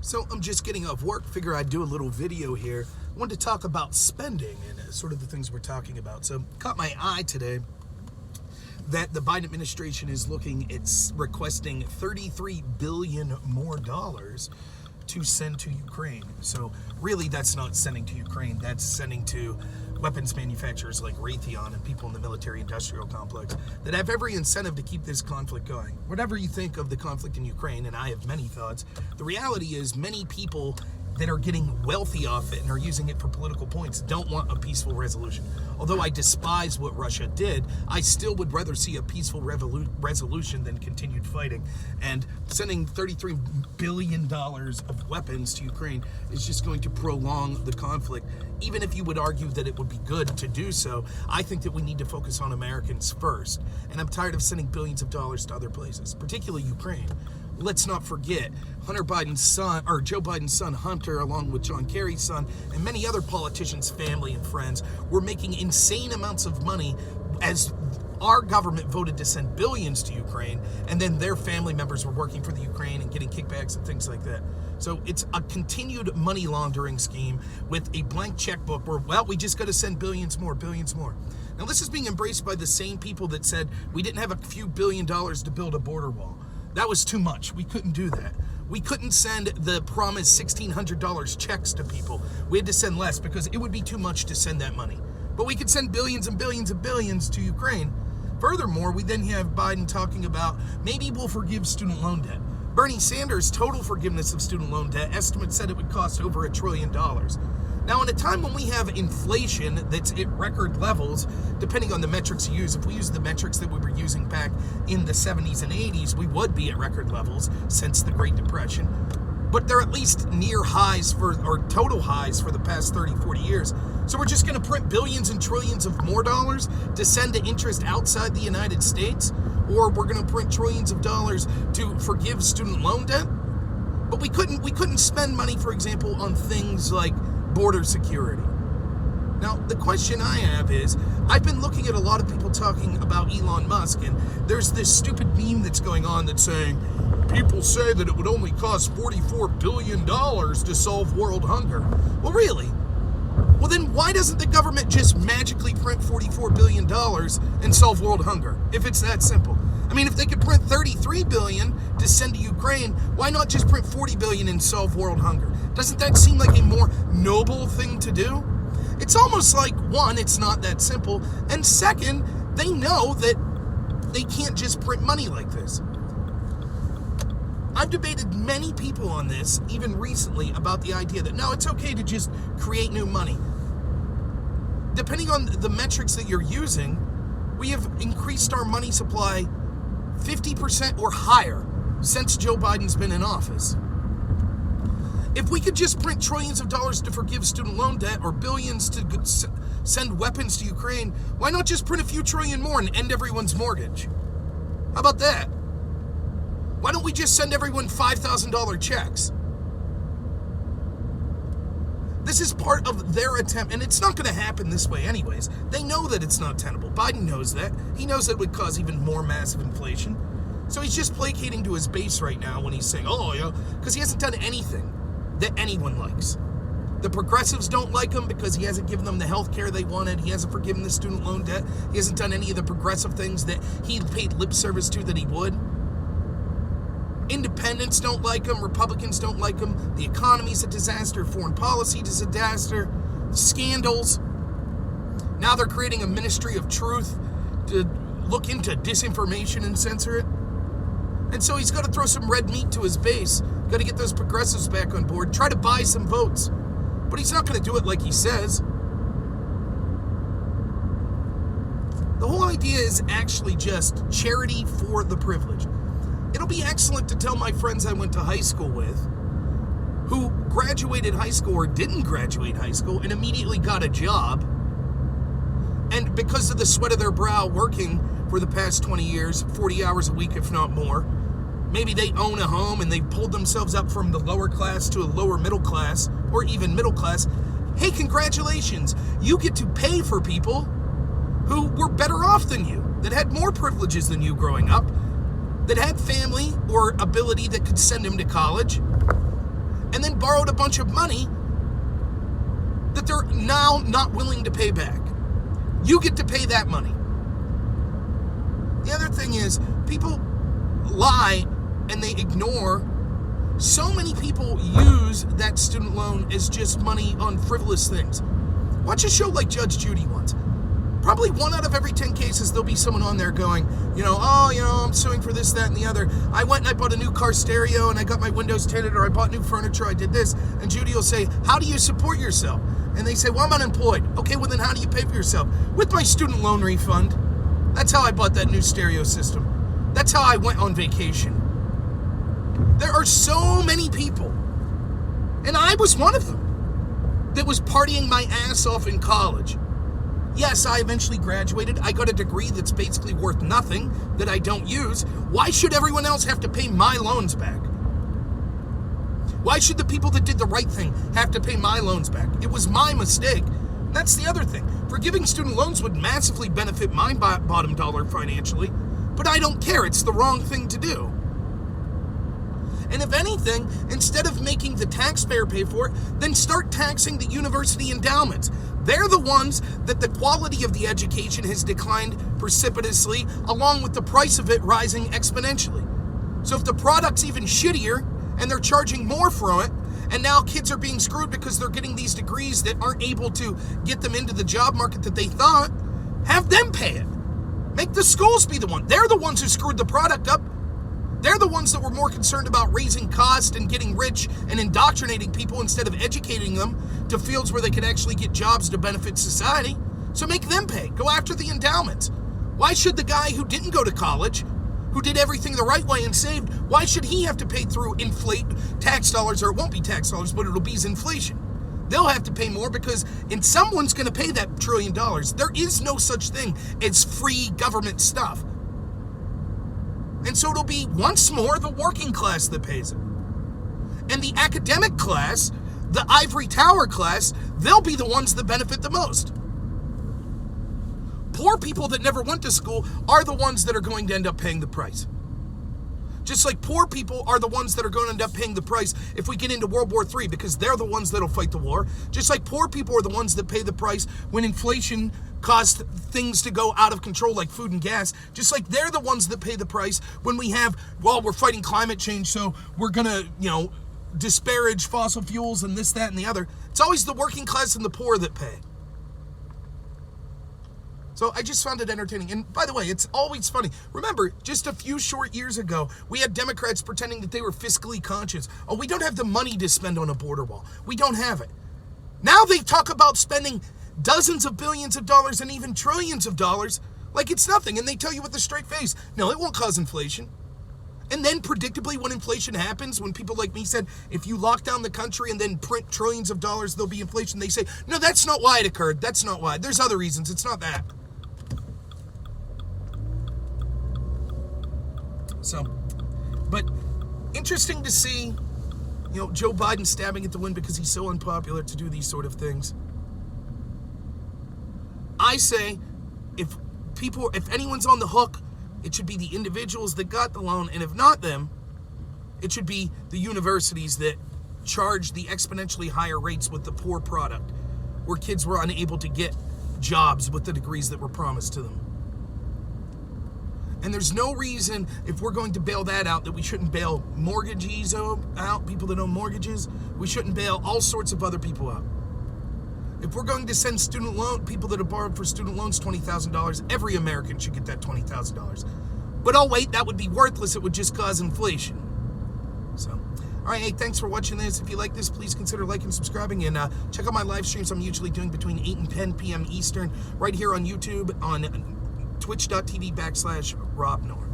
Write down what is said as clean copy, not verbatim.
So I'm just getting off work, figure I'd do a little video here. I wanted to talk about spending and sort of the things we're talking about. So caught my eye today that the Biden administration is looking at requesting $33 billion more to send to Ukraine. So really that's not sending to Ukraine, that's sending to weapons manufacturers like Raytheon and people in the military industrial complex that have every incentive to keep this conflict going. Whatever you think of the conflict in Ukraine, and I have many thoughts, the reality is many people that are getting wealthy off it and are using it for political points don't want a peaceful resolution. Although I despise what Russia did, I still would rather see a peaceful resolution than continued fighting. And sending $33 billion of weapons to Ukraine is just going to prolong the conflict. Even if you would argue that it would be good to do so, I think that we need to focus on Americans first. And I'm tired of sending billions of dollars to other places, particularly Ukraine. Let's not forget, Joe Biden's son, Hunter, along with John Kerry's son, and many other politicians' family and friends, were making insane amounts of money as our government voted to send billions to Ukraine, and then their family members were working for the Ukraine and getting kickbacks and things like that. So it's a continued money laundering scheme with a blank checkbook where, well, we just got to send billions more. Now, this is being embraced by the same people that said we didn't have a few $1 billion to build a border wall. That was too much. We couldn't do that. We couldn't send the promised $1,600 checks to people. We had to send less because it would be too much to send that money. But we could send billions and billions and billions to Ukraine. Furthermore, we then have Biden talking about maybe we'll forgive student loan debt. Bernie Sanders' total forgiveness of student loan debt estimates said it would cost over $1 trillion. Now, in a time when we have inflation that's at record levels, depending on the metrics you use, if we use the metrics that we were using back in the 70s and 80s, we would be at record levels since the Great Depression. But they're at least near highs or total highs for the past 30, 40 years. So we're just going to print billions and trillions of more dollars to send to interest outside the United States? Or we're going to print trillions of dollars to forgive student loan debt? But we couldn't spend money, for example, on things like border security. Now, the question I have is, I've been looking at a lot of people talking about Elon Musk, and there's this stupid meme that's going on that's saying, people say that it would only cost $44 billion to solve world hunger. Well, really? Well, then why doesn't the government just magically print $44 billion and solve world hunger, if it's that simple? I mean, if they could print $33 billion to send to Ukraine, why not just print $40 billion and solve world hunger? Doesn't that seem like a more noble thing to do? It's almost like, one, it's not that simple, and second, they know that they can't just print money like this. I've debated many people on this, even recently, about the idea that, no, it's okay to just create new money. Depending on the metrics that you're using, we have increased our money supply 50% or higher since Joe Biden's been in office. If we could just print trillions of dollars to forgive student loan debt or billions to send weapons to Ukraine, why not just print a few trillion more and end everyone's mortgage? How about that? Why don't we just send everyone $5,000 checks? This is part of their attempt, and it's not going to happen this way anyways. They know that it's not tenable. Biden knows that. He knows that it would cause even more massive inflation. So he's just placating to his base right now when he's saying, oh, yeah, because he hasn't done anything that anyone likes. The progressives don't like him because he hasn't given them the health care they wanted. He hasn't forgiven the student loan debt. He hasn't done any of the progressive things that he paid lip service to that he would. Independents don't like him. Republicans don't like him. The economy's a disaster. Foreign policy is a disaster. Scandals. Now they're creating a ministry of truth to look into disinformation and censor it. And so he's got to throw some red meat to his base. Got to get those progressives back on board. Try to buy some votes. But he's not going to do it like he says. The whole idea is actually just charity for the privileged. It'll be excellent to tell my friends I went to high school with, who graduated high school or didn't graduate high school and immediately got a job, and because of the sweat of their brow working for the past 20 years, 40 hours a week if not more, maybe they own a home and they've pulled themselves up from the lower class to a lower middle class, or even middle class. Hey, congratulations! You get to pay for people who were better off than you, that had more privileges than you growing up, that had family or ability that could send him to college, and and then borrowed a bunch of money that they're now not willing to pay back. You get to pay that money. The other thing is, people lie and they ignore. So many people use that student loan as just money on frivolous things. Watch a show like Judge Judy once. Probably 1 out of every 10 cases, there'll be someone on there going, I'm suing for this, that, and the other. I went and I bought a new car stereo and I got my windows tinted, or I bought new furniture, I did this. And Judy will say, how do you support yourself? And they say, well, I'm unemployed. Okay, well then how do you pay for yourself? With my student loan refund. That's how I bought that new stereo system. That's how I went on vacation. There are so many people, and I was one of them, that was partying my ass off in college. Yes, I eventually graduated. I got a degree that's basically worth nothing, that I don't use. Why should everyone else have to pay my loans back? Why should the people that did the right thing have to pay my loans back? It was my mistake. That's the other thing. Forgiving student loans would massively benefit my bottom dollar financially, but I don't care. It's the wrong thing to do. And if anything, instead of making the taxpayer pay for it, then start taxing the university endowments. They're the ones that the quality of the education has declined precipitously, along with the price of it rising exponentially. So if the product's even shittier and they're charging more for it, and now kids are being screwed because they're getting these degrees that aren't able to get them into the job market that they thought, have them pay it. Make the schools be the one. They're the ones who screwed the product up. They're the ones that were more concerned about raising cost and getting rich and indoctrinating people instead of educating them to fields where they could actually get jobs to benefit society. So make them pay. Go after the endowments. Why should the guy who didn't go to college, who did everything the right way and saved, why should he have to pay through tax dollars? Or it won't be tax dollars, but it'll be inflation. They'll have to pay more because someone's going to pay that $1 trillion. There is no such thing as free government stuff. And so it'll be once more the working class that pays it. And the academic class, the ivory tower class, they'll be the ones that benefit the most. Poor people that never went to school are the ones that are going to end up paying the price. Just like poor people are the ones that are going to end up paying the price if we get into World War III, because they're the ones that'll fight the war. Just like poor people are the ones that pay the price when inflation caused things to go out of control like food and gas. Just like they're the ones that pay the price when we have, we're fighting climate change, so we're going to, disparage fossil fuels and this, that, and the other. It's always the working class and the poor that pay. So I just found it entertaining. And by the way, it's always funny. Remember, just a few short years ago, we had Democrats pretending that they were fiscally conscious. Oh, we don't have the money to spend on a border wall. We don't have it. Now they talk about spending dozens of billions of dollars and even trillions of dollars like it's nothing. And they tell you with a straight face, no, it won't cause inflation. And then predictably when inflation happens, when people like me said, if you lock down the country and then print trillions of dollars, there'll be inflation. They say, no, that's not why it occurred. That's not why. There's other reasons. It's not that. So, but interesting to see, Joe Biden stabbing at the wind because he's so unpopular to do these sort of things. I say, if anyone's on the hook, it should be the individuals that got the loan, and if not them, it should be the universities that charge the exponentially higher rates with the poor product, where kids were unable to get jobs with the degrees that were promised to them. And there's no reason, if we're going to bail that out, that we shouldn't bail mortgagees out, people that own mortgages. We shouldn't bail all sorts of other people out. If we're going to send people that have borrowed for student loans $20,000, every American should get that $20,000. But oh wait, that would be worthless. It would just cause inflation. So, all right, hey, thanks for watching this. If you like this, please consider liking and subscribing. And check out my live streams I'm usually doing between 8 and 10 p.m. Eastern, right here on YouTube on twitch.tv/Rob Noor.